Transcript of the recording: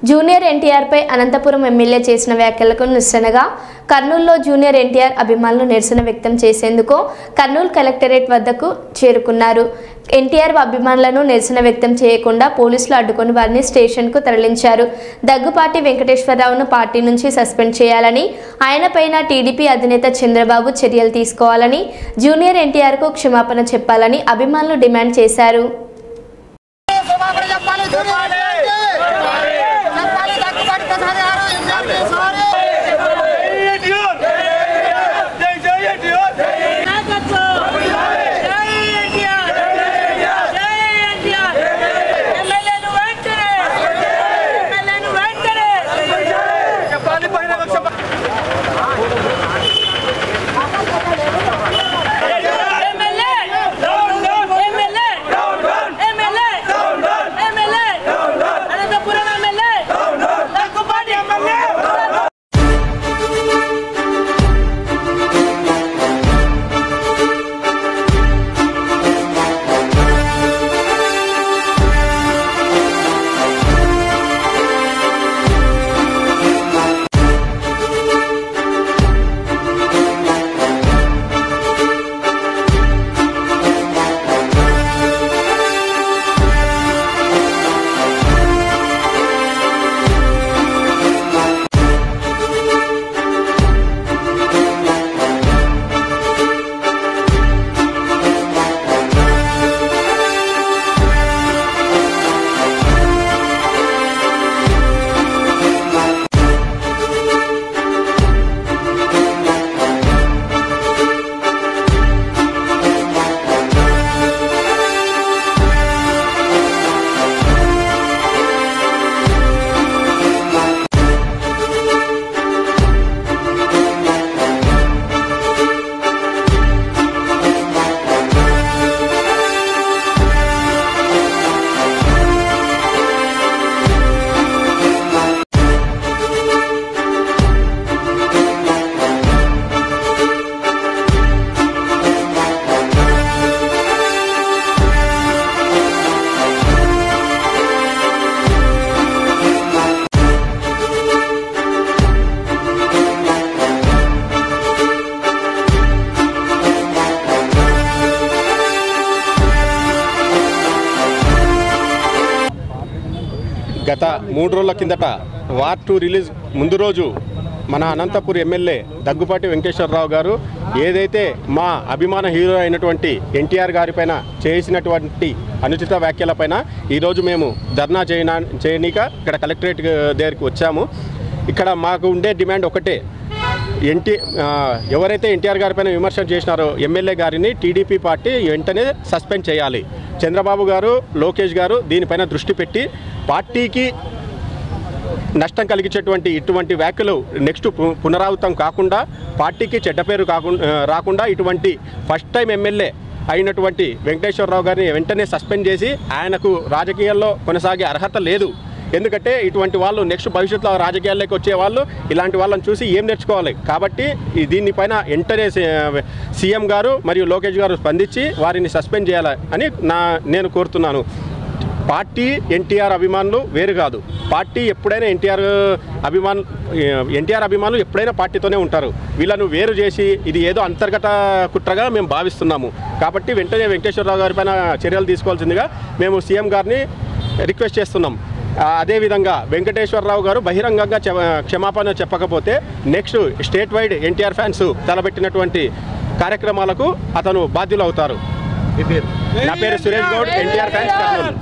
Junior NTR పై Anantapuram MLA చేసిన వ్యాఖ్యలకు నిరసనగా కర్నూలులో జూనియర్ ఎన్టీఆర్ అభిమానులు నిరసన వ్యక్తం చేసేందుకు కర్నూలు కలెక్టరేట్ వద్దకు చేరుకున్నారు. ఎన్టీఆర్ అభిమానులను నిరసన వ్యక్తం చేయకుండా పోలీసులు అడ్డుకొని వారిని స్టేషన్కు తరలించారు. దగ్గుపాటి వెంకటేశ్వరరావును పార్టీ నుంచి సస్పెండ్ చేయాలని, ఆయనపైన టీడీపీ అధినేత చంద్రబాబు చర్యలు తీసుకోవాలని, జూనియర్ ఎన్టీఆర్కు క్షమాపణ చెప్పాలని అభిమానులు డిమాండ్ చేశారు. గత 3 రోజుల కిందట వార్ 2 రిలీజ్ ముందు రోజు మన అనంతపురం ఎమ్మెల్యే దగ్గుపాటి వెంకటేశ్వరరావు గారు ఏదైతే మా అభిమాన హీరో అయినటువంటి ఎన్టీఆర్ గారిపైన చేసినటువంటి అనుచిత వ్యాఖ్యలపైన ఈరోజు మేము ధర్నా చేయనీక ఇక్కడ కలెక్టరేట్ దగ్గరికి వచ్చాము. ఇక్కడ మాకు ఉండే డిమాండ్ ఒకటే, ఎవరైతే ఎన్టీఆర్ గారిపైన విమర్శ చేసినారో ఎమ్మెల్యే గారిని టీడీపీ పార్టీ వెంటనే సస్పెండ్ చేయాలి. చంద్రబాబు గారు, లోకేష్ గారు దీనిపైన దృష్టి పెట్టి పార్టీకి నష్టం కలిగించేటువంటి ఇటువంటి వ్యాఖ్యలు నెక్స్ట్ పునరావృతం కాకుండా, పార్టీకి చెడ్డ పేరు రాకుండా ఇటువంటి ఫస్ట్ టైం ఎమ్మెల్యే అయినటువంటి వెంకటేశ్వరరావు గారిని వెంటనే సస్పెండ్ చేసి ఆయనకు రాజకీయాల్లో కొనసాగే అర్హత లేదు. ఎందుకంటే ఇటువంటి వాళ్ళు నెక్స్ట్ భవిష్యత్తులో రాజకీయాల్లోకి వచ్చే వాళ్ళు ఇలాంటి వాళ్ళని చూసి ఏం నేర్చుకోవాలి. కాబట్టి దీనిపైన వెంటనే సీఎం గారు మరియు లోకేష్ గారు స్పందించి వారిని సస్పెండ్ చేయాలని నేను కోరుతున్నాను. పార్టీ ఎన్టీఆర్ అభిమానులు వేరు కాదు. పార్టీ ఎప్పుడైనా ఎన్టీఆర్ అభిమానులు ఎప్పుడైనా పార్టీతోనే ఉంటారు. వీళ్ళను వేరు చేసి ఇది ఏదో అంతర్గత కుట్రగా మేము భావిస్తున్నాము. కాబట్టి వెంటనే వెంకటేశ్వరరావు గారి పైన చర్యలు తీసుకోవాల్సిందిగా మేము సీఎం గారిని రిక్వెస్ట్ చేస్తున్నాం. అదేవిధంగా వెంకటేశ్వరరావు గారు బహిరంగంగా క్షమాపణ చెప్పకపోతే next state wide NTR fans తలబెట్టినటువంటి కార్యక్రమాలకు అతను బాధ్యులు అవుతారు. నా పేరు సురేష్ గౌడ్, ఎన్టీఆర్ ఫ్యాన్స్ కర్నూలు.